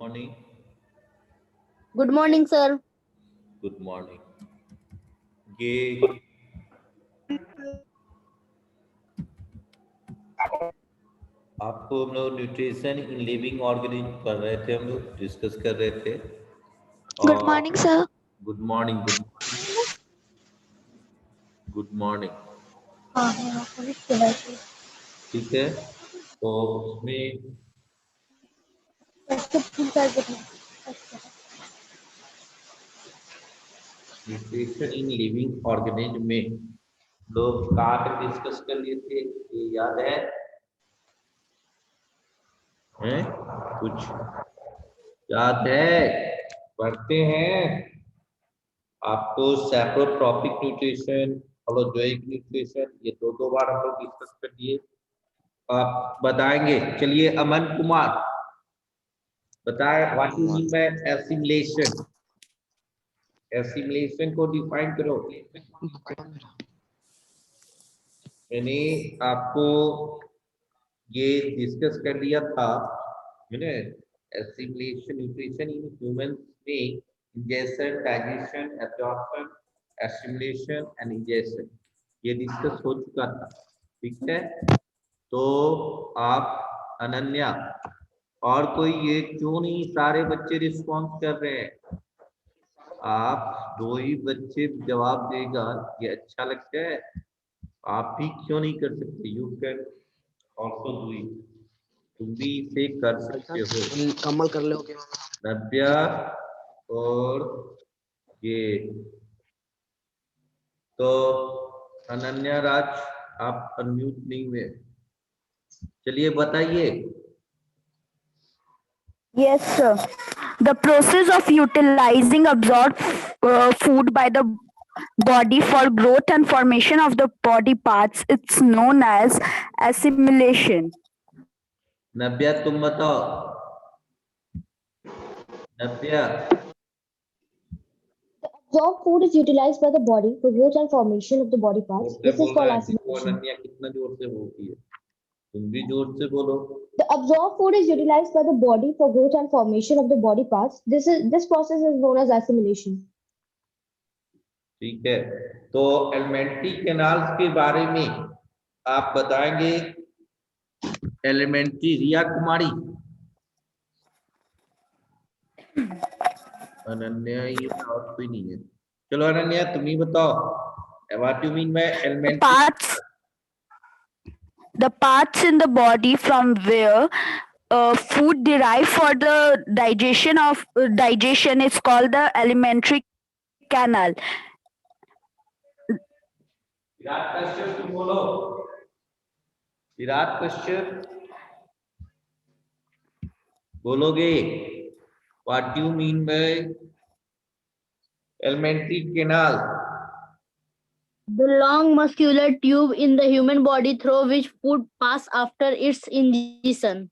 Morning. Good morning, sir. Good morning. ये आपको हम लोग न्यूट्रिशन इन लिविंग ऑर्गेनिज्म कर रहे थे, हम लोग डिस्कस कर रहे थे। Good morning, sir. Good morning, good morning. ठीक है, तो उसमें न्यूट्रिशन इन लिविंग ऑर्गेनिज्म में लोग कहाँ पे डिस्कस कर लिए थे, ये याद है? हैं? कुछ याद है? पढ़ते हैं आपको सैप्रोट्रॉपिक न्यूट्रिशन, होलोजोइक न्यूट्रिशन, ये दो बार हम लोग डिस्कस कर लिए। आप बताएंगे? चलिए अमन कुमार बताए, what you mean bye assimilation? Assimilation को डिफाइन करो। मैंने आपको ये डिस्कस कर दिया था, मैंने एसिमिलेशन न्यूट्रिशन इन ह्यूमंस में ingestion, digestion, absorption, assimilation and ingestion, ये डिस्कस हो चुका था। ठीक है, तो आप अनन्या और कोई, ये क्यों नहीं सारे बच्चे रिस्पॉन्स कर रहे हैं? आप दो ही बच्चे जवाब देगा, ये अच्छा लगता है? आप भी क्यों नहीं कर सकते? You can also do it, तुम भी इसे कर सकते हो। कमल कर लो क्या? नव्या और ये, तो अनन्या राज आप अनम्यूट नहीं हुए, चलिए बताइए। Yes, sir. The process of utilizing absorbed food by the body for growth and formation of the body parts, it's known as assimilation. नव्या तुम बताओ, नव्या। Absorbed food is utilized by the body for growth and formation of the body parts. This is called assimilation. Ananya कितना जोर से बोलती है, तुम भी जोर से बोलो। The absorbed food is utilized by the body for growth and formation of the body parts. This process is known as assimilation. ठीक है, तो एलिमेंट्री कैनाल्स के बारे में आप बताएंगे? एलिमेंट्री, रिया कुमारी। अनन्या, ये और कोई नहीं है। चलो अनन्या तुम ही बताओ, what you mean by elementary? The parts in the body from where food derived for the digestion is called the alimentary canal. Virat Kashyap तुम बोलो, विराट कश्यप बोलोगे? What you mean by alimentary canal? The long muscular tube in the human body through which food pass after its ingestion.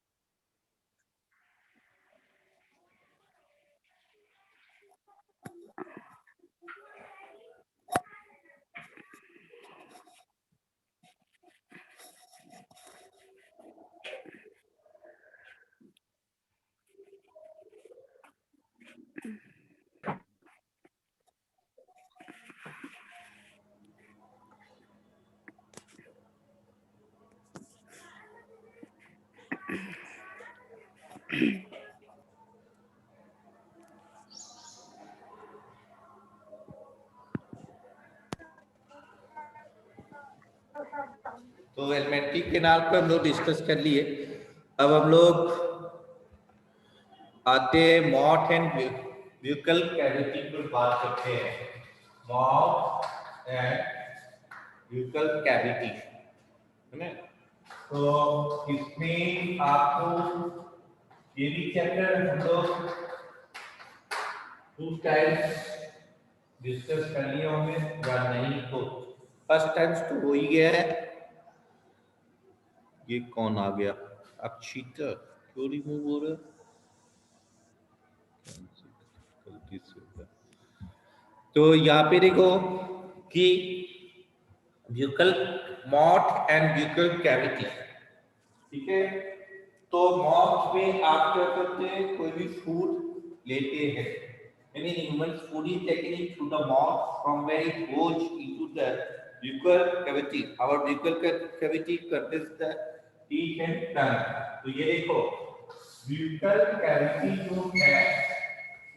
तो alimentary canal पर हम लोग discuss कर लिए। अब हम लोग आते हैं माउथ एंड ब्यूकल कैविटी पर बात करते हैं। माउथ एंड ब्यूकल कैविटी, है ना? तो इसमें आपको ये भी चैप्टर हम लोग 2 टाइम्स डिस्कस कर लिए होंगे या नहीं, तो फर्स्ट टाइम्स तो हो ही गया है। ये कौन आ गया? अक्षिता क्यों रिमूव हो रहा है? गलती से हो गया। तो यहाँ पे देखो कि buccal mouth and buccal cavity, ठीक है? तो माउथ में आप क्या करते हैं, कोई भी फूड लेते हैं, यानी human food is taken in through the mouth from where it goes into the buccal cavity. Our buccal cavity contains the teeth and tongue. तो ये देखो buccal cavity जो है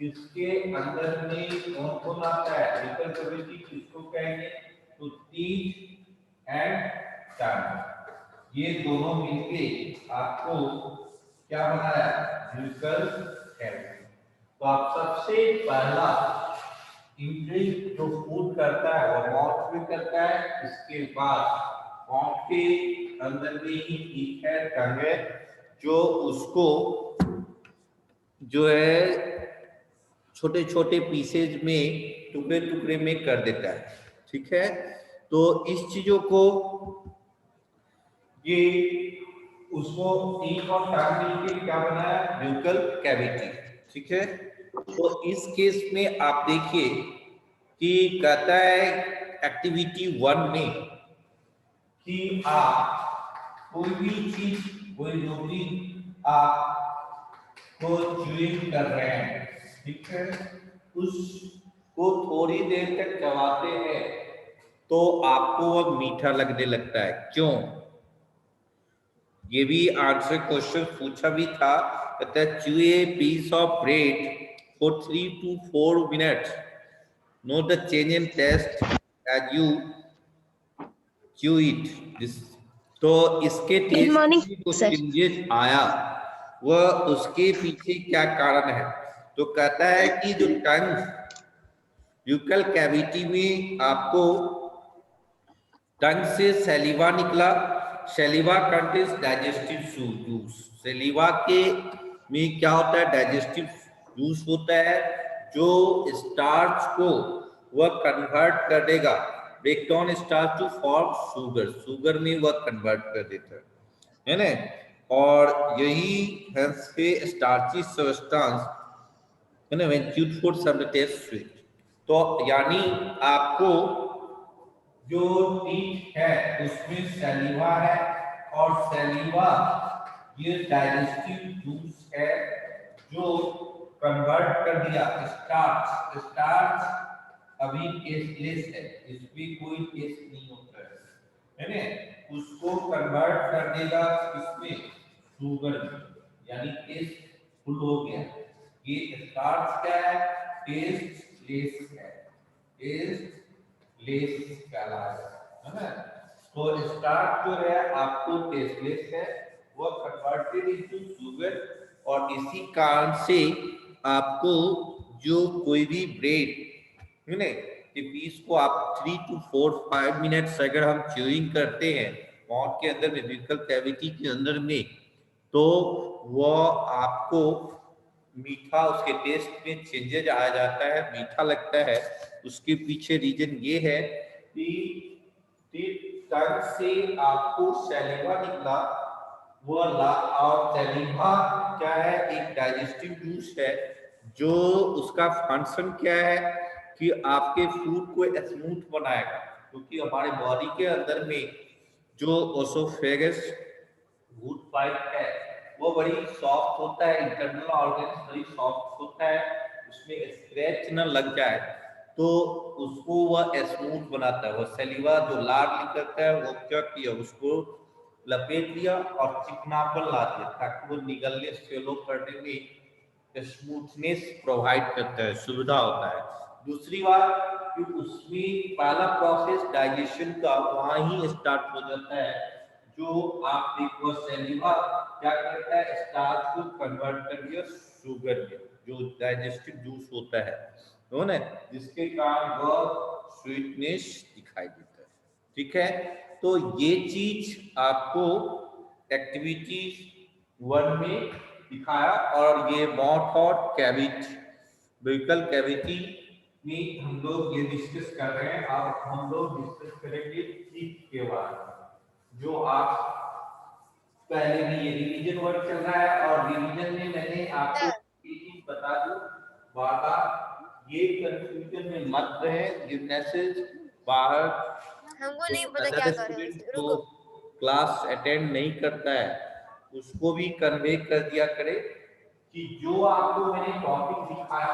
इसके अंदर में कौन कौन आता है, buccal cavity किसको कहेंगे, तो teeth and tongue, ये दोनों मिलके आपको क्या बनाया, buccal cavity। तो आप सबसे पहला इंद्रिय जो फूड करता है वो माउथ में करता है, इसके बाद माउथ के अंदर में ही टीथ है, टंग है, जो उसको जो है छोटे छोटे पीसेज में टुकड़े टुकड़े में कर देता है, ठीक है। तो इस चीजों को ये उसको टीथ और टंग मिलके क्या बनाया, ब्यूकल कैविटी, ठीक है। तो इस केस में आप देखिए कि कहता है एक्टिविटी 1 में कि आप कोई भी चीज, कोई रोटी आप को च्यूइंग कर रहे हैं, ठीक है, उसको थोड़ी देर तक चबाते हैं तो आपको वह मीठा लगने लगता है, क्यों, ये भी आंसर क्वेश्चन पूछा भी था, कहता है chew a piece of bread for 3 to 4 minutes, note the change in taste as you chew it, this, तो इसके टेस्ट में जो चेंजेस आया वह उसके पीछे क्या कारण है, तो कहता है कि जो टंग ब्यूकल कैविटी में आपको टंग से सैलिवा निकला, सैलिवा कंटेन्स डाइजेस्टिव जूस, सैलिवा के में क्या होता है, डाइजेस्टिव जूस होता है जो स्टार्च को वह कन्वर्ट कर देगा, break down starch to form sugar, sugar में वह कन्वर्ट कर देता है ना, और यही हेंस पे स्टार्ची सब्सटेंस है ना, when chewed food some taste sweet, तो यानी आपको जो टीथ है उसमें सैलिवा है, और सैलिवा ये डाइजेस्टिव जूस है जो कन्वर्ट कर दिया स्टार्च, स्टार्च अभी टेस्टलेस है, इसमें कोई टेस्ट नहीं होता है ना, उसको कन्वर्ट कर देगा इसमें शुगर में, यानी टेस्ट फुल हो गया, ये स्टार्च क्या है, टेस्टलेस है, टेस्ट लेस कहलाएगा, है ना। तो स्टार्च जो है आपको टेस्टलेस है, वह कन्वर्टेड इनटू शुगर, और इसी कारण से आपको जो कोई भी ब्रेड है ना कि पीस को आप 3 to 4-5 मिनट्स अगर हम च्यूइंग करते हैं माउथ के अंदर में, ब्यूकल कैविटी के अंदर में, तो वह आपको मीठा, उसके टेस्ट में चेंजेज आ जाता है, मीठा लगता है। उसके पीछे रीजन ये है कि टंग से आपको सैलिवा निकला, और सैलिवा क्या है, एक डाइजेस्टिव जूस है, जो उसका फंक्शन क्या है कि आपके फूड को स्मूथ बनाएगा, क्योंकि हमारे बॉडी के अंदर में जो ओसोफेगस फूड पाइप है वो बड़ी सॉफ्ट होता है, इंटरनल ऑर्गन्स बड़ी सॉफ्ट होता है, उसमें स्क्रैच न लग जाए तो उसको वह स्मूथ बनाता है। वह सैलिवा जो लार निकलता है वो क्या किया, उसको लपेट लिया और चिकनापन ला दिया, ताकि वो निगलने सेलो करने में स्मूथनेस प्रोवाइड करता है, सुविधा होता है। दूसरी बात कि उसमें पहला प्रोसेस डाइजेशन का वहां ही स्टार्ट हो जाता है, जो आप देखो सैलिवा क्या करता है, स्टार्च को कन्वर्ट कर दिया शुगर में, जो डाइजेस्टिव जूस होता है, तो ना, जिसके कारण वह स्वीटनेस दिखाई देता है, ठीक है। तो ये चीज आपको एक्टिविटी 1 में दिखाया, और ये माउथ और कैविटी, ब्यूकल कैविटी में हम लोग ये डिस्कस कर रहे हैं। अब हम लोग डिस्कस करेंगे टीथ के बारे में, जो आप पहले भी ये रिवीजन वर्क चल रहा है, और रिवीजन में मैंने आपको ये चीज बता दूं बार-बार, ये कंफ्यूजन में मत रहे, ये मैसेज बाहर हमको नहीं पता क्या कर रहे स्टूडेंट हो, को क्लास अटेंड नहीं करता है उसको भी कन्वे कर दिया करे कि जो आपको मैंने टॉपिक दिखाया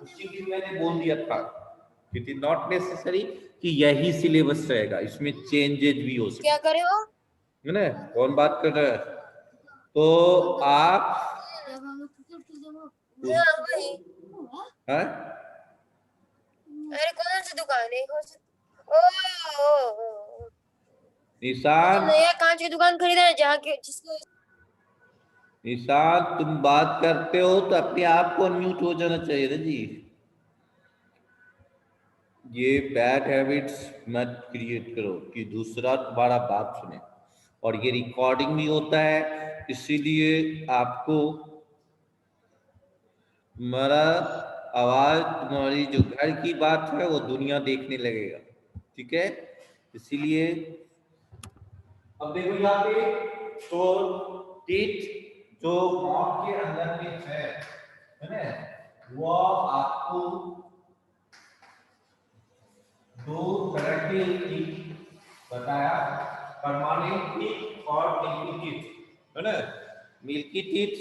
उसी भी मैंने बोल दिया था। इट इज नॉट नेसेसरी कि यही सिलेबस रहेगा, इसमें चेंजेज भी हो सकते क्या करे वो? है ना। कौन बात कर रहा है? तो आप हाँ, वही। हैं? अरे कौन सी दुकान है? कौन सी? ओ, निशान, नया कांच की दुकान खरीदा है जहाँ के जिसको निशान तुम बात करते हो तो अपने आप को अनम्यूट हो जाना चाहिए ना जी। ये बैड हैबिट्स मत क्रिएट करो कि दूसरा तुम्हारा बात सुने। और ये रिकॉर्डिंग भी होता है, इसीलिए आपको तुम्हारा आवाज, तुम्हारी जो घर की बात है वो दुनिया देखने लगेगा, ठीक है। इसीलिए अब देखो यहाँ पे तो टीथ जो माउथ के अंदर में है ना, वो आपको दो तरह के टीथ बताया, परमानेंट टीथ और मिल्की टीथ, है ना। मिल्की टीथ,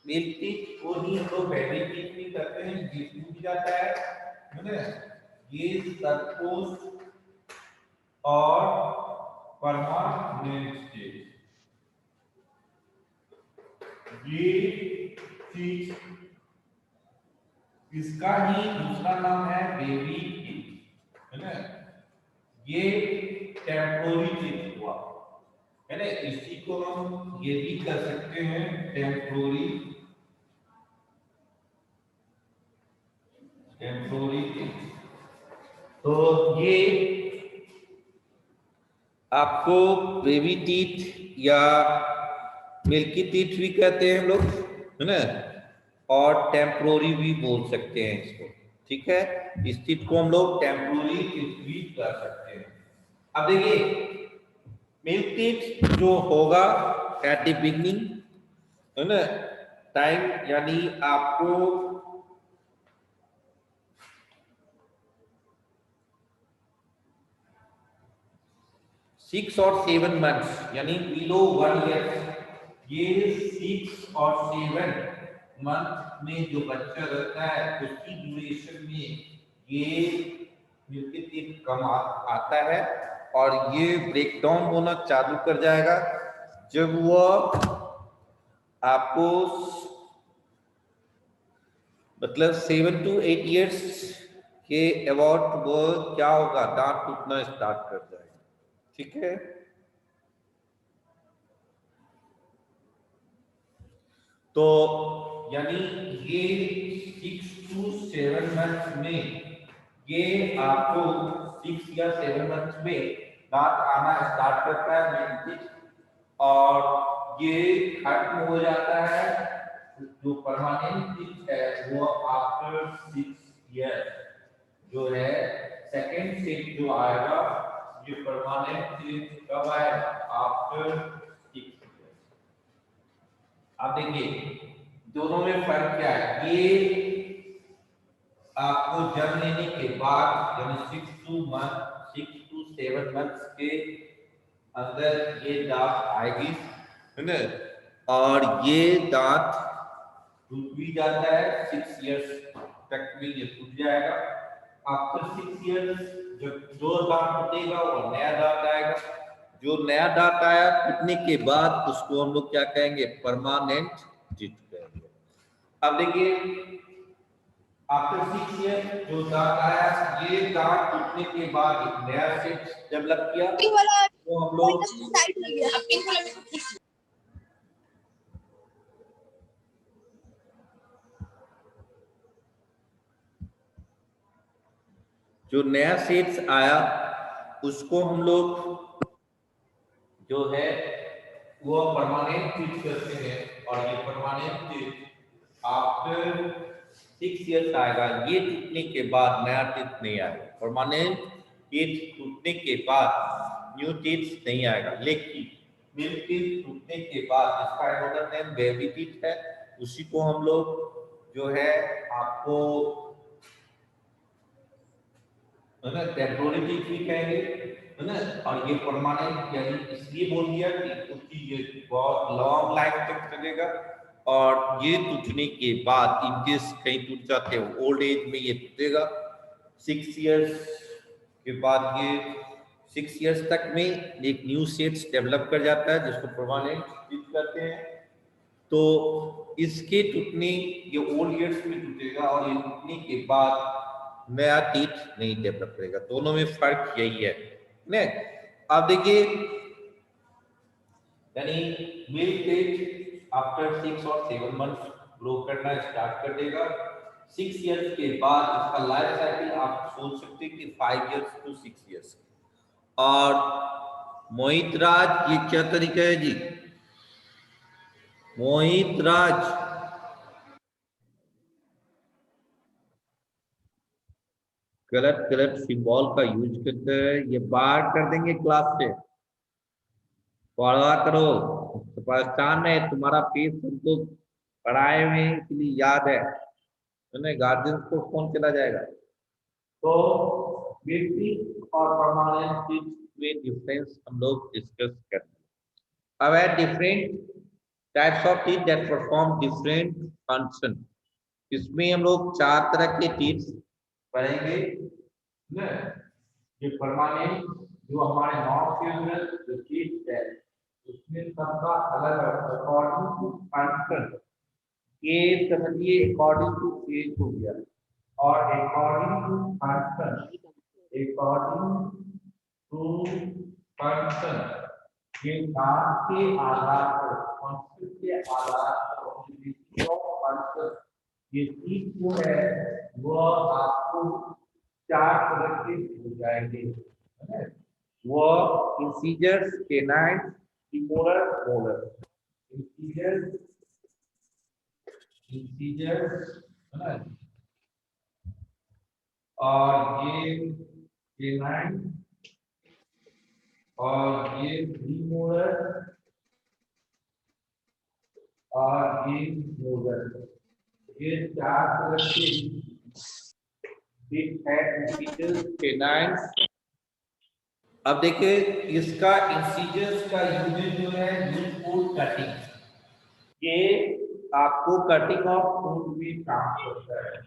मिल्क टीथ को ही हम लोग बेबी टीथ भी करते हैं, ये टूट जाता है ना। ये सरकोस और परमानेंट टीथ, ये टीथ इसका ही दूसरा नाम है बेबी टीथ, है ना। ये टेम्पोररी टीथ हुआ, है ना। इसी को हम ये भी कर सकते हैं टेम्पोररी, टेम्पोररी टीथ। तो ये आपको बेबी टीथ या मिल्की टीथ भी कहते हैं लोग, है ना, और टेम्पोररी भी बोल सकते हैं इसको, ठीक है। इस टीथ को हम लोग टेम्पोररी टीथ भी कर सकते हैं। अब देखिए मिल्क टीथ जो होगा एट द बिगनिंग, है ना, टाइम, यानी आपको सिक्स और 7 मंथ्स यानी बिलो 1 ईयर, ये 6 और 7 मंथ में जो बच्चा रहता है उसकी ड्यूरेशन में ये मिल्की टीथ कम आता है, और ये ब्रेक डाउन होना चालू कर जाएगा जब वो आपको मतलब 7 to 8 ईयर्स के अबाउट वो क्या होगा, दांत टूटना स्टार्ट कर जाएगा, ठीक है। तो यानी ये 6 to 7 मंथ में ये आपको 6 या 7 मंथ में दांत आना स्टार्ट करता है मिल्क टीथ, और ये खत्म हो जाता है। जो परमानेंट टीथ है वो आफ्टर 6 ईयर जो है सेकेंड स्टेज जो आएगा, ये परमानेंट टीथ कब आएगा, आफ्टर 6 ईयर। आप देखिए दोनों में फर्क क्या है। ये आपको जन्म लेने के बाद यानी 6 to 7 मंथ्स के अंदर ये दांत आएगी, है ना, और ये दांत टूट भी जाता है 6 इयर्स तक में, ये टूट जाएगा। आफ्टर 6 इयर्स जब जो दांत टूटेगा और नया दांत आएगा, जो नया दांत आया टूटने के बाद उसको हम लोग क्या कहेंगे, परमानेंट टीथ कहेंगे। अब देखिए आफ्टर 6 ईयर जो दांत आया, ये दांत टूटने के बाद एक नया सेट डेवलप किया, तो हम लोग जो नया सेट्स आया उसको हम लोग जो है वो परमानेंट टीथ करते हैं, और ये परमानेंट टीथ आफ्टर 6 इयर्स आएगा। ये टूटने के बाद नया टीथ नहीं आएगा, परमानेंट टीथ टूटने के बाद न्यू टीथ नहीं आएगा। लेकिन मिल्क टीथ टूटने के बाद इसका अनदर नेम बेबी टीथ है, उसी को हम लोग जो है आपको है ना टेम्पोररी टीथ भी कहेंगे, है ना। और ये परमानेंट यानी इसलिए बोल दिया कि उसकी ये बहुत लॉन्ग लाइफ तक चलेगा, और ये टूटने के बाद इनकेस कहीं टूट जाते हो ओल्ड एज में ये टूटेगा 6 इयर्स के बाद। ये 6 इयर्स तक में एक न्यू सेट्स डेवलप कर जाता है जिसको परमानेंट टीथ कहते हैं। तो इसके टूटने, ये ओल्ड ईयर्स में टूटेगा और ये टूटने के बाद नया टीथ नहीं डेवलप करेगा। दोनों में फर्क यही है ने। अब देखिए, यानी मिल टीथ आफ्टर 6 और 7 मंथ्स ग्रो करना स्टार्ट कर देगा। 6 इयर्स के बाद इसका लाइफ साइकिल आप सोच सकते हैं कि 5 इयर्स to 6 इयर्स। और मोहित राज, ये क्या तरीका है जी? मोहित राज, गलत गलत सिंबल का यूज करते हैं, ये बाहर कर देंगे क्लास से। पढ़ा करो, तो पहचान है तुम्हारा फेस तुमको पढ़ाए हुए हैं इसलिए याद है, तो गार्जियंस को फोन चला जाएगा। तो बेसिक और परमानेंट में डिफरेंस हम लोग डिस्कस करते हैं। अब है different types of teeth that perform different function. इसमें हम लोग 4 तरह के टीथ पढ़ेंगे ना। ये परमानेंट जो हमारे नॉन फ्यूजनल जो टीथ है उसमें सबका अलग अलग अकॉर्डिंग टू फंक्शन। ये समझिए अकॉर्डिंग टू एज हो गया, और according to function, according to function ये काम के आधार पर, फंक्शन के आधार पर ये चीज जो है वो आपको 4 तरह के हो जाएंगे, है ना? वो incisors, canines, premolar, molar. Incisors, incisors, है ना, और ये केनाइन, और ये प्रीमोलर, और ये मोलर। ये 4 तरह के टीथ है, इंसीजर्स, केनाइन्स। अब देखिए इसका इंसीजर्स का यूजेज जो है यूज फॉर कटिंग। ये आपको कटिंग ऑफ फूड में काम करता है,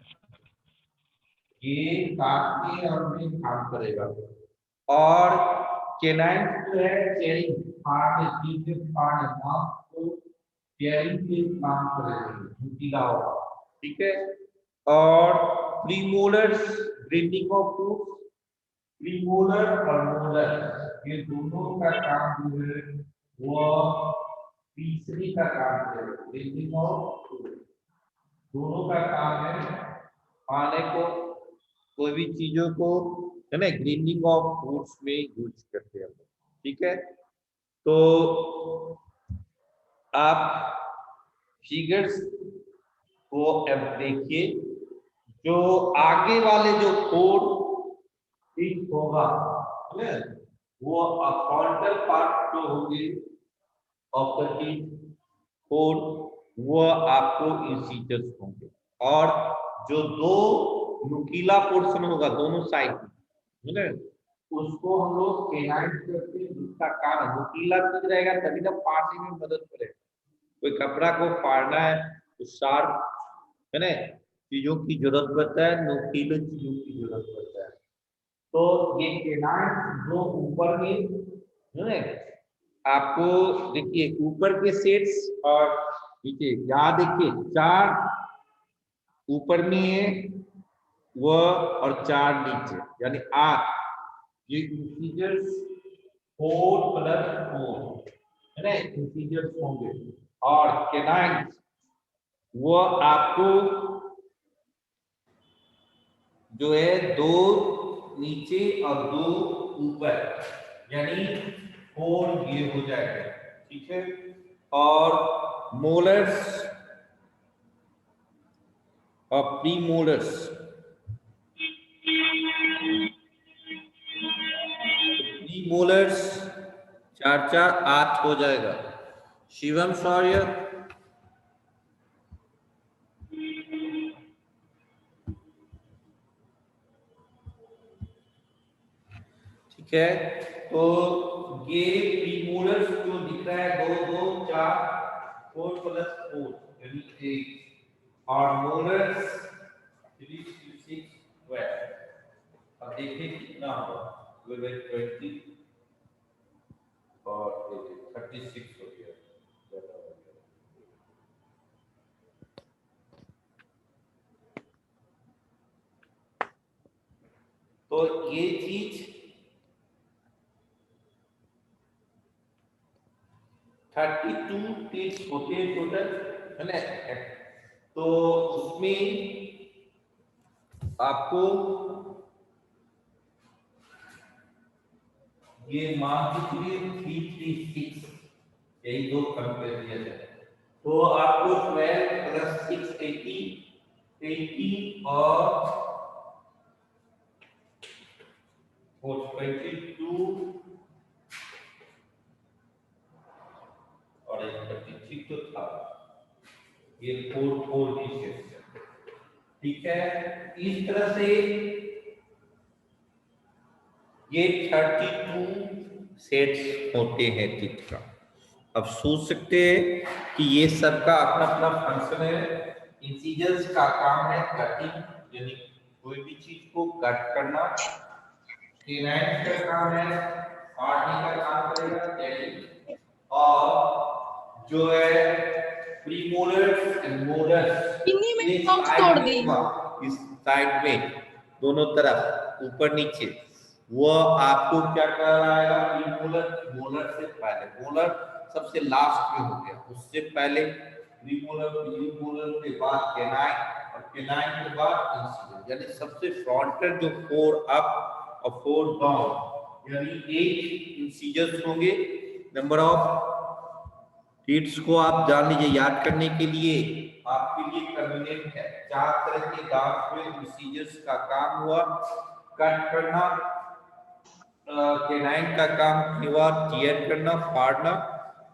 ये काटने और में काम करेगा। और केनाइन जो है चेयरिंग, फाड़ने, चीजें फाड़ने, मांस को चेयरिंग के काम करेगा, नुकीला होगा, ठीक है। और premolars, grinding of food. Premolar और मोलर ये दोनों का काम जो है वो तीसरी का काम है, ग्राइंडिंग ऑफ फूड। दोनों का काम है खाने को, कोई भी चीजों को, है ना, ग्राइंडिंग ऑफ फूड्स में यूज करते हैं, ठीक है। तो आप फिगर्स को अब देखिए, जो आगे वाले जो कोड ठीक होगा, है ना, वो फ्रंटल पार्ट जो होंगे ऑफ द टीथ कोड, वो आपको इंसीजर्स होंगे। और जो दो नुकीला पोर्शन होगा दोनों साइड में, है ना, उसको हम लोग केनाइन करते हैं, जिसका काम है नुकीला चीज रहेगा तभी ना फाड़ने में मदद करेगा। कोई कपड़ा को फाड़ना है तो शार्प, है ना, चीजों की जरूरत पड़ता है, नुकीले चीजों की जरूरत पड़ता है। तो ये केनाइन जो ऊपर में, है ना, आपको देखिए ऊपर के सेट्स और नीचे, यहाँ देखिए 4 ऊपर में है वो और 4 नीचे, यानी 8। ये इंटीजर्स 4 + 4, है ना, इंटीजर्स होंगे। और केनाइन वो आपको जो है 2 नीचे और 2 ऊपर, यानी 4 ये हो जाएगा, ठीक है। और मोलर्स और प्रीमोलर्स, प्रीमोलर्स 4 4 8 हो जाएगा। शिवम शौर्य, ठीक है। तो ये प्रीमोलर्स जो दिख रहा है 2 2 4 4 प्लस 4 यानी 8 और मोलर्स 3 6 12। अब देखिए कितना होगा 20 और 36 हो गया। तो ये चीज 32 टीट्स होते हैं टोटल, है ना। तो उसमें आपको ये मान लीजिए 336 यही दो कंपेयर किया जाए तो आपको 12 प्लस 6 18 और 22 और 36 तो था ये 4 की सेक्शन। ठीक है, इस तरह से ये 32 सेट्स होते हैं टीथ का। अब सोच सकते हैं कि ये सबका अपना अपना फंक्शन है। इंसीजर्स का काम है कटिंग यानी कोई भी चीज को कट करना, केनाइन्स का काम है काटने का काम करेगा टेलिंग, और जो है प्रीमोलर्स एंड मोलर्स इस साइड में इस साइड में दोनों तरफ ऊपर नीचे वो आपको क्या कराएगा प्रीमोलर मोलर से पहले, मोलर सबसे लास्ट में हो गया, उससे पहले प्रीमोलर के बाद केनाइन और केनाइन के बाद इंसीजर, यानी सबसे फ्रंटल जो 4 अप और 4 डाउन यानी 8 इंसीजर्स होंगे। नंबर ऑफ टीट्स को आप जान लीजिए, याद करने के लिए आपके लिए कन्वीनियंट है। 4 तरह के दांत हुए, इंसीजर्स का काम हुआ कट करना, केनाइन का काम हुआ टीयर करना फाड़ना,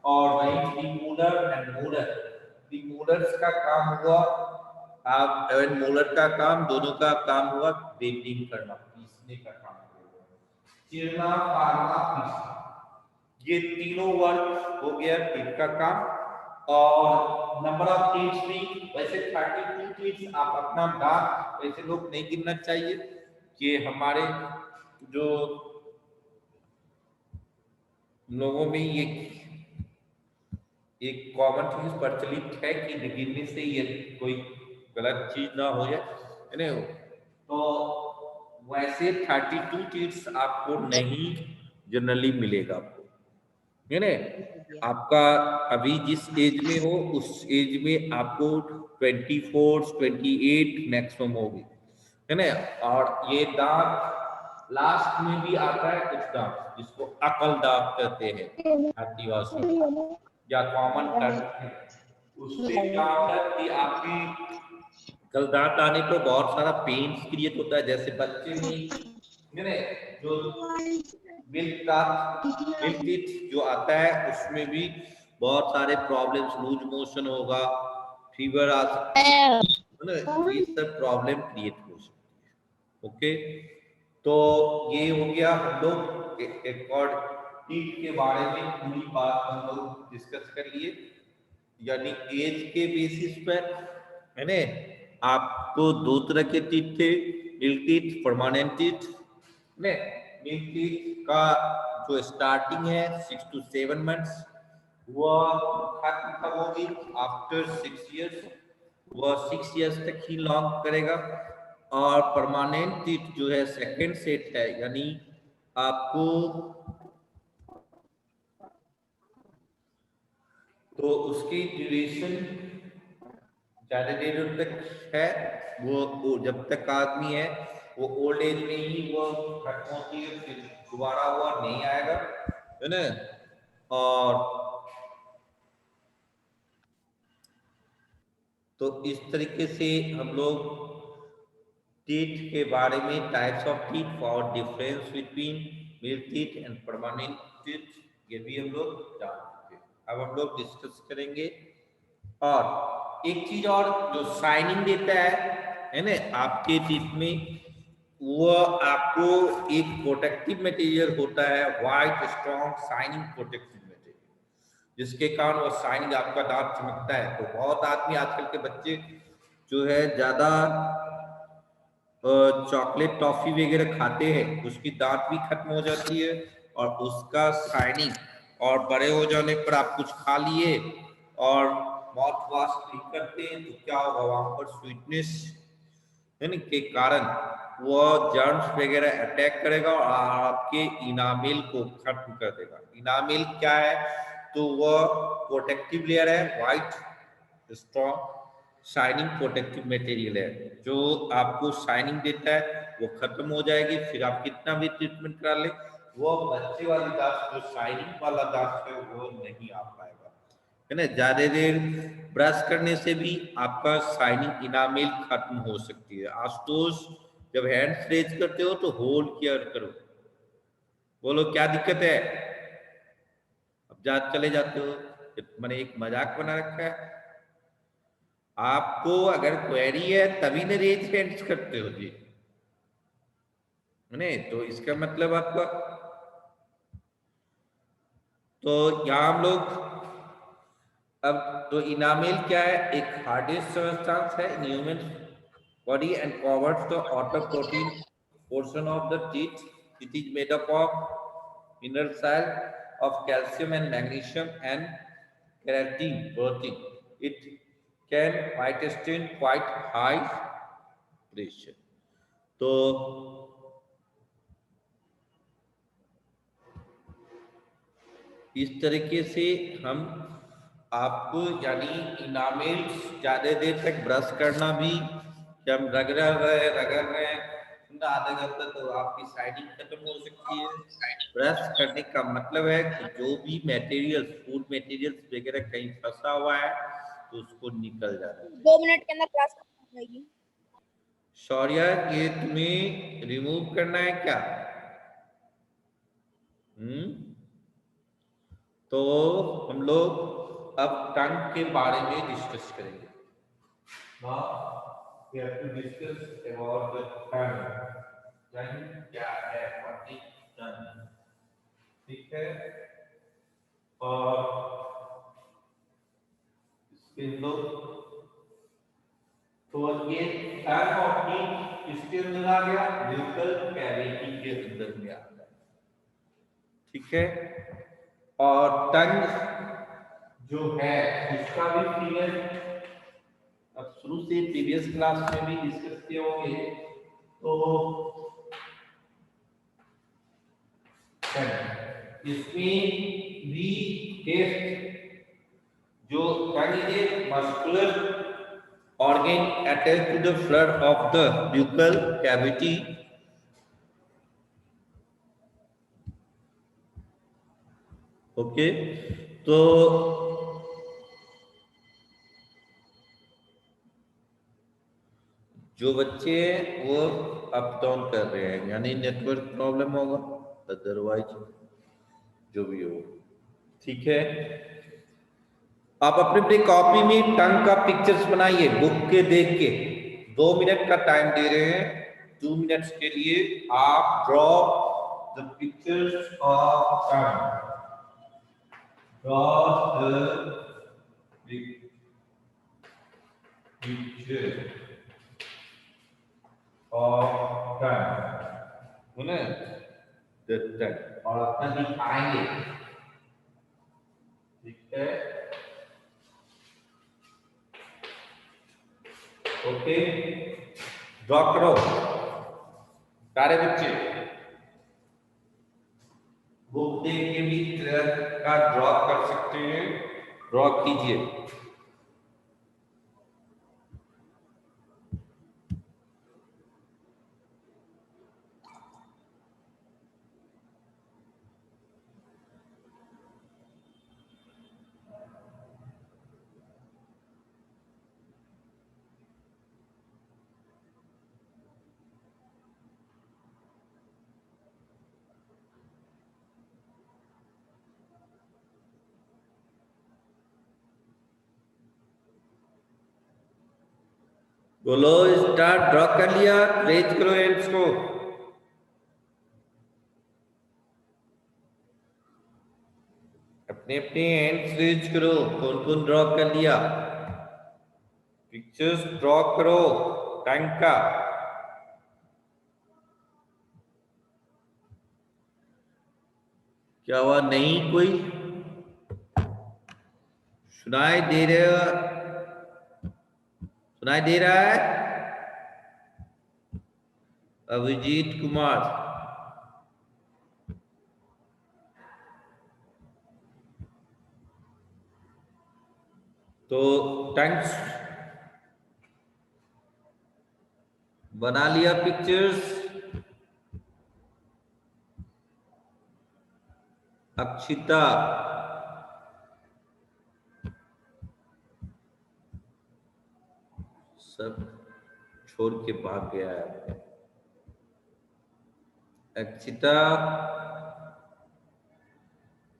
और वही प्रीमोलर एंड मोलर, प्रीमोलर्स का काम हुआ आप एंड मोलर का काम दोनों का काम हुआ बेकिंग करना, पीसने का काम हुआ, चीरना फाड़ना पीसना, ये तीनों वर्क हो गया टीथ का काम। और नंबर ऑफ टीथ्स भी वैसे 32 टीथ्स आप अपना दांत वैसे लोग नहीं गिनना चाहिए कि हमारे जो लोगों में ये एक कॉमन चीज प्रचलित है कि गिनने से ये कोई गलत चीज ना हो जाए, है ना। तो वैसे 32 टीथ्स आपको नहीं जनरली मिलेगा आपको, है ना। आपका अभी जिस एज में हो उस एज में आपको 24 28 मैक्सिमम होगी, है ना। और ये दांत लास्ट में भी आता है कुछ दांत जिसको अकल दांत कहते हैं आदिवासी या कॉमन टर्म है, उससे क्या होता है कि आपकी कल दांत आने पर बहुत सारा पेन क्रिएट होता है, जैसे बच्चे में जो मिल्क टीथ जो आता है उसमें भी बहुत सारे प्रॉब्लम्स, लूज मोशन होगा, फीवर आ सकता है ना, ये सब प्रॉब्लम क्रिएट हो सकती है। ओके, तो ये हो गया हम लोग एकॉर्ड टीथ के बारे में पूरी बात हम लोग डिस्कस कर लिए, यानी एज के बेसिस पर, है ना। आपको 2 तरह के टीथ थे, मिल्क टीथ परमानेंट टीथ, ने मिल्क टीथ का जो स्टार्टिंग है 6 to 7 months वह खत्म कब होगी आफ्टर 6 years, वह 6 years तक ही लॉन्ग करेगा। और परमानेंट टीथ जो है सेकंड सेट है, यानी आपको तो उसकी ड्यूरेशन ज्यादा देर तक है, वो जब तक आदमी है वो ओल्ड एज में ही वो खत्म होती है, फिर दोबारा वो नहीं आएगा, है ना। और तो इस तरीके से हम लोग टीथ के बारे में, टाइप्स ऑफ टीथ और difference between milk teeth and permanent teeth, ये भी हम लोग जान चुके हैं। अब हम लोग डिस्कस करेंगे। और एक चीज और जो शाइनिंग देता है ना आपके टीथ में, वो आपको एक प्रोटेक्टिव मटेरियल होता है, white strong shining protective material, जिसके कारण वो शाइनिंग आपका दांत चमकता है। तो बहुत आदमी आजकल के बच्चे जो है ज्यादा चॉकलेट टॉफी वगैरह खाते हैं, उसकी दांत भी खत्म हो जाती है और उसका शाइनिंग, और बड़े हो जाने पर आप कुछ खा लिए और माउथ वॉश नहीं करते हैं तो क्या होगा, वहां पर स्वीटनेस के कारण वो जर्म्स वगैरह अटैक करेगा और आपके इनामिल को खत्म कर देगा। इनामिल क्या है, तो वह प्रोटेक्टिव लेयर है, white strong shining protective material है, जो आपको शाइनिंग देता है। वो खत्म हो जाएगी, फिर आप कितना भी ट्रीटमेंट करा ले, वो बच्चे वाली दांत जो शाइनिंग वाला दांत है वो नहीं आ पाएगा, है ना। ज्यादा देर ब्रश करने से भी आपका शाइनिंग इनामिल खत्म हो सकती है। आशुतोष, जब हैंड्स रेज करते हो तो होल्ड केयर करो। बोलो क्या दिक्कत है? अब चले जाते हो, मैंने एक मजाक बना रखा है। आपको अगर क्वेरी है तभी ना रेज हैंड्स करते हो जी, नहीं तो इसका मतलब आपका, तो यहाँ हम लोग अब, तो इनामिल क्या है, एक हार्डेस्ट सब्सटेंस है in human body and covers the outer protein portion of the teeth. It is made up of mineral salt of calcium and magnesium and keratin protein. It can withstand quite high pressure. तो इस तरीके से हम आपको, यानी enamel ज्यादा देर तक brush करना भी, जब हम रगड़ रहे हैं आधा घंटा, तो आपकी शाइनिंग खत्म हो सकती है। ब्रश करने का मतलब है कि जो भी मटेरियल, फूड मटेरियल्स वगैरह कहीं फंसा हुआ है तो उसको निकल जाना चाहिए। 2 मिनट के अंदर क्लास खत्म हो जाएगी। शौर्या, ये तुम्हें रिमूव करना है क्या? तो हम लोग अब टंग के बारे में डिस्कस करेंगे। Now we have to discuss about the tongue. tongue क्या है? What is tongue? ठीक है, और इसके लोग, तो ये टंग अपनी किसके अंदर आ गया? न्यूकल कैविटी के अंदर में आ गया, ठीक है। और टंग जो है इसका भी फिगर अब शुरू से प्रीवियस क्लास में भी डिस्कस किए होंगे। तो इसमें भी टेस्ट, जो tongue is muscular organ attached to the floor of the buccal cavity, okay. तो जो बच्चे हैं वो अप डाउन कर रहे हैं, यानी नेटवर्क प्रॉब्लम होगा, अदरवाइज जो भी हो, ठीक है। आप अपने अपनी कॉपी में टंग का पिक्चर्स बनाइए, बुक के देख के। 2 मिनट का टाइम दे रहे हैं, 2 मिनट्स के लिए आप draw the pictures of tongue, draw the picture of tongue, है द टंग, और अपना दिखाएंगे, ठीक है। ओके, ड्रॉ करो सारे बच्चे, बुक देख के भी ट्रेयर का ड्रॉ कर सकते हैं, ड्रॉ कीजिए। बोलो स्टार्ट, ड्रॉ कर लिया, रेज करो एंड्स को। अपने अपने एंड्स रेज करो, कौन कौन ड्रॉ कर लिया, पिक्चर्स ड्रॉ करो टंग का। क्या हुआ, नहीं कोई सुनाई दे रहा, सुनाई दे रहा है? अभिजीत कुमार, तो टंग्स बना लिया पिक्चर्स? अक्षिता, सब छोड़ के भाग गया है। अक्षिता,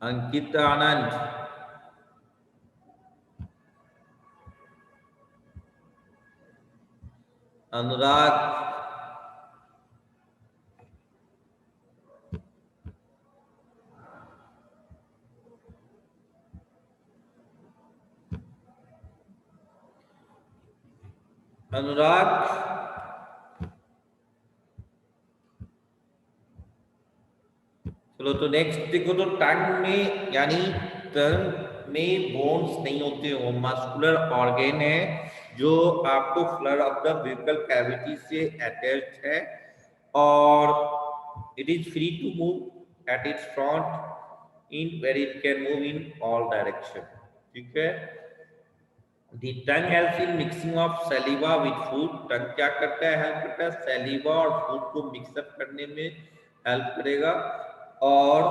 अंकित आनंद, अनुराग, अनुराग, चलो तो नेक्स्ट देखो, तो टंग में यानी टंग में बोन्स नहीं होते, वो मस्कुलर ऑर्गेन है जो आपको floor of the buccal cavity से अटैच्ड है और it is free to move at its front in where it can move in all direction. ठीक है, The tongue helps in mixing of saliva with food. टंग क्या करता है, help करता है सैलिवा और फूड को मिक्सअप करने में हेल्प करेगा और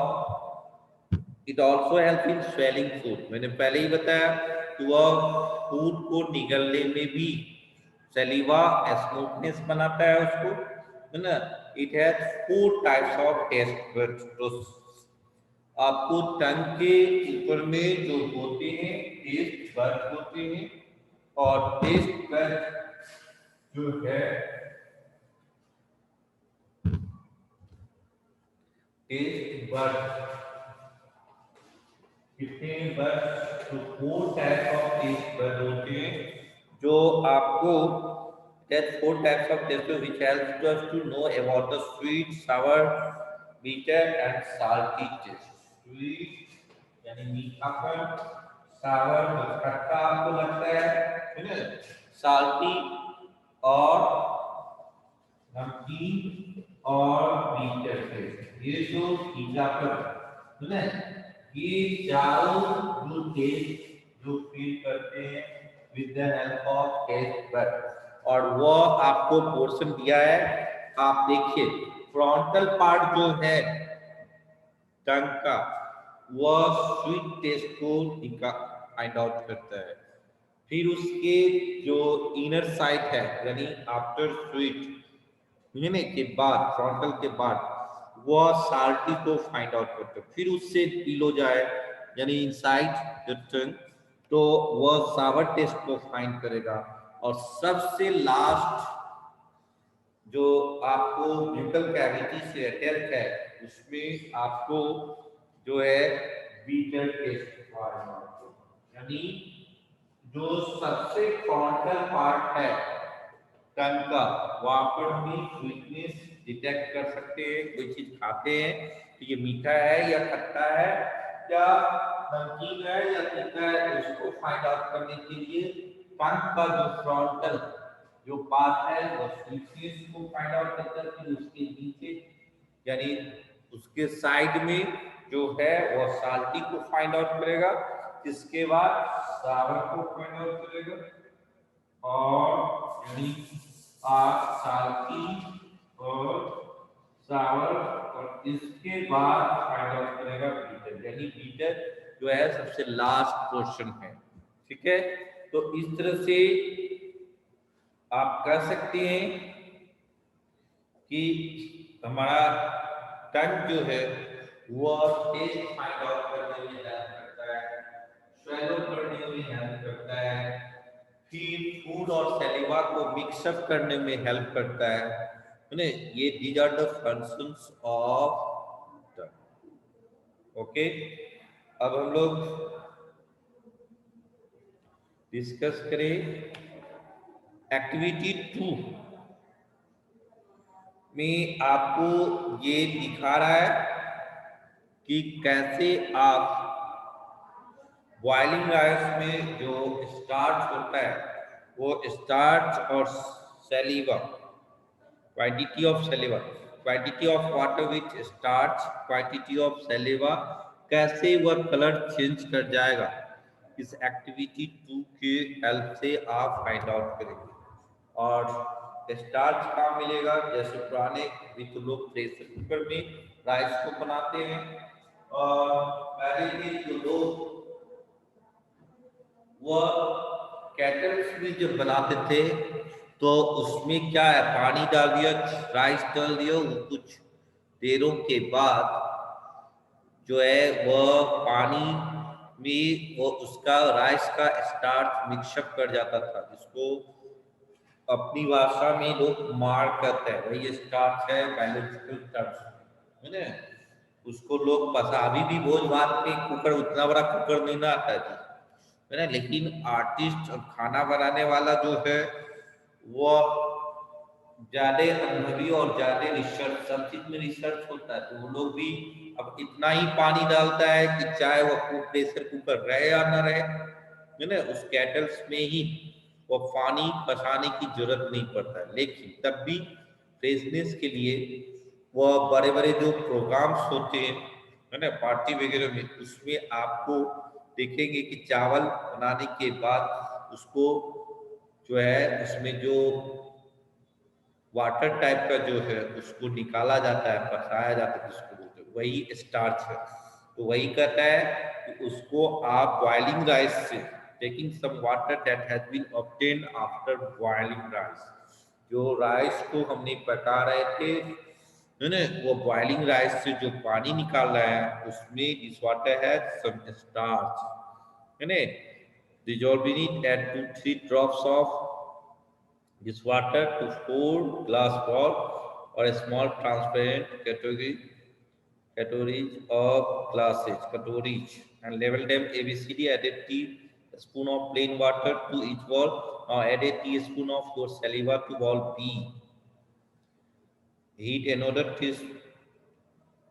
it also help in swelling food. मैंने पहले ही बताया कि वह फूड को निगलने में भी सैलिवा स्मूथनेस बनाता है उसको, है ना। It has 4 types of taste buds. आपको टंग के ऊपर में जो होते हैं टेस्ट बड होते हैं और टेस्ट बड जो है टेस्ट बड कितने बड, तो 4 टाइप ऑफ टेस्ट बड होते हैं जो आपको that 4 types of taste which helps us to know about the sweet, sour, bitter and salty taste. Sweet यानी मीठापन, sour खट्टा आपको लगता है ना, salty और नमकीन और bitter taste, ये जो तीखापन है ना, ये चारों जो टेस्ट जो फील करते हैं with the help of taste bud और वो आपको पोर्शन दिया है। आप देखिए फ्रंटल पार्ट जो है टंग का वह स्वीट टेस्ट को फाइंड आउट करता है, फिर उसके जो इनर साइड है यानी आफ्टर स्वीट लेने के बाद फ्रंटल के बाद वह साल्टी को फाइंड आउट करता है, फिर उससे बिलो जाए यानी इनसाइड द टंग तो वह सावर टेस्ट को फाइंड करेगा और सबसे लास्ट जो आपको ब्यूकल कैविटी से अटैच है उसमें आपको जो है बीटर टेस्ट यानी जो सबसे फ्रंटल पार्ट है टंग का वहां पर भी स्वीटनेस डिटेक्ट कर सकते हैं। कोई चीज खाते हैं तो ये मीठा है या खट्टा है या नमकीन है या तीखा है, उसको फाइंड आउट करने के लिए टंग का जो फ्रंटल जो पार्ट है वो स्वीटनेस को फाइंड आउट करता है, फिर उसके नीचे यानी उसके साइड में जो है वो साल्टी को फाइंड आउट करेगा, इसके बाद सावर को फाइंड आउट करेगा और यानी साल्टी और सावर और इसके बाद फाइंड आउट करेगा बीटर, यानी बीटर जो है सबसे लास्ट क्वेश्चन है। ठीक है, तो इस तरह से आप कह सकते हैं कि हमारा टंग जो है वह टेस्ट फाइंड आउट करने में हेल्प करता है, स्वेलो करने में हेल्प करता है, फिर फूड और सैलिवा को मिक्सअप करने में हेल्प करता है। ये these are the functions of okay. अब हम लोग डिस्कस करें एक्टिविटी 2 में। आपको ये दिखा रहा है कि कैसे आप बॉइलिंग राइस में जो स्टार्च होता है वो स्टार्च और saliva, quantity of saliva, quantity of water which starch, quantity of saliva, कैसे वह कलर चेंज कर जाएगा, इस एक्टिविटी 2 के हेल्प से आप फाइंड आउट करेंगे। और स्टार्च कहाँ मिलेगा? जैसे पुराने भी तो लोग प्रेशर कुकर में राइस को बनाते हैं, और पहले के जो लोग वह केटल्स में जब बनाते थे तो उसमें क्या है, पानी डाल दिया, राइस डाल दिया, वो कुछ देरों के बाद जो है वह पानी में वो उसका राइस का स्टार्च मिक्सअप कर जाता था, जिसको अपनी भाषा में लोग मार कहते हैं। वही स्टार्च है, बायोलॉजिकल टर्म्स है ना। उसको लोग पसा, अभी भी भोज भात में कुकर, उतना बड़ा कुकर नहीं ना आता है ना, लेकिन आर्टिस्ट और खाना बनाने वाला जो है वो ज्यादा अनुभवी और ज्यादा रिसर्च, सब चीज में रिसर्च होता है, तो वो लोग भी अब इतना ही पानी डालता है कि चाहे वो प्रेशर कुकर रहे या ना रहे, है ना, उस केटल्स में ही वो पानी पसाने की जरूरत नहीं पड़ता है। लेकिन तब भी फ्रेशनेस के लिए वो बड़े बड़े जो प्रोग्राम्स होते हैं, है ना, पार्टी वगैरह में, उसमें आपको देखेंगे कि चावल बनाने के बाद उसको जो है उसमें जो वाटर टाइप का जो है उसको निकाला जाता है, पकाया जाता है, जिसको बोलते हैं वही स्टार्च है। तो वही कहता है कि उसको आप बॉइलिंग राइस से, taking some water that has been obtained after boiling rice, जो राइस को हमने पका रहे थे, है ना, वो बॉइलिंग राइस से जो पानी निकाल रहा है उसमें दिस वाटर है सम स्टार्च, है ना, dissolving it at 2-3 drops of this water to 4 glass ball or a small transparent categories of glasses, categories, and level them ABCD. Added teaspoon of plain water to each ball. Now add a teaspoon of your saliva to ball B. Heat another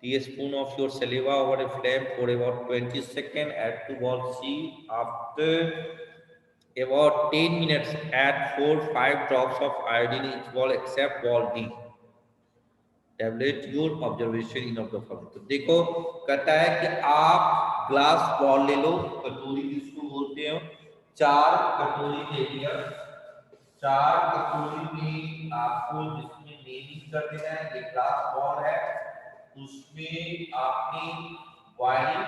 teaspoon of your saliva over a flame for about 20 seconds. Add to ball C. After about 10 minutes, add 4-5 drops of iodine each ball except ball D. Tablet your observation in of the following. तो देखो कहता है कि आप glass ball ले लो, कटोरी जिसको बोलते हैं, 4 कटोरी ले लिया, 4 कटोरी में आपको जिसमें नेमिंग कर देना है, ये ग्लास बॉल है, उसमें आपने बॉइलिंग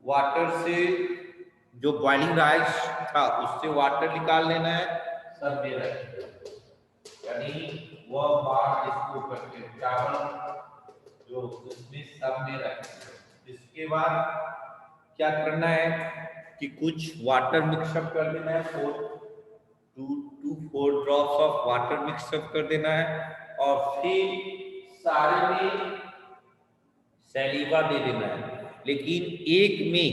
वाटर से, जो बॉइलिंग राइस था उससे वाटर निकाल लेना है, सब दे रहा है, यानी वह बात इसको करते हैं, चावल जो उसमें सब में रखें। इसके बाद क्या करना है कि कुछ वाटर मिक्सअप कर देना है, 4 ड्रॉप्स ऑफ वाटर मिक्सअप कर देना है, और फिर सारे में सैलिवा दे देना है, लेकिन एक में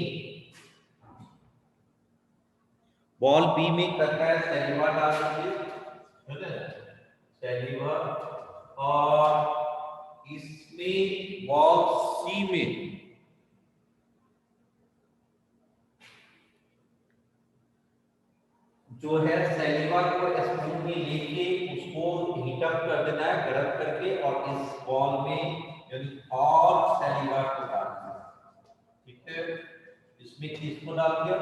बॉल बी में करना है सैलिवा डाल दीजिए, सैलिवा, और इसमें बॉल सी में जो है सैलिवा को स्पून में लेके उसको हीट अप कर देना है गर्म करके, और इस बॉल में यानी और सैलिवा को डाल देना, ठीक है। इसमें किसको डाल दिया,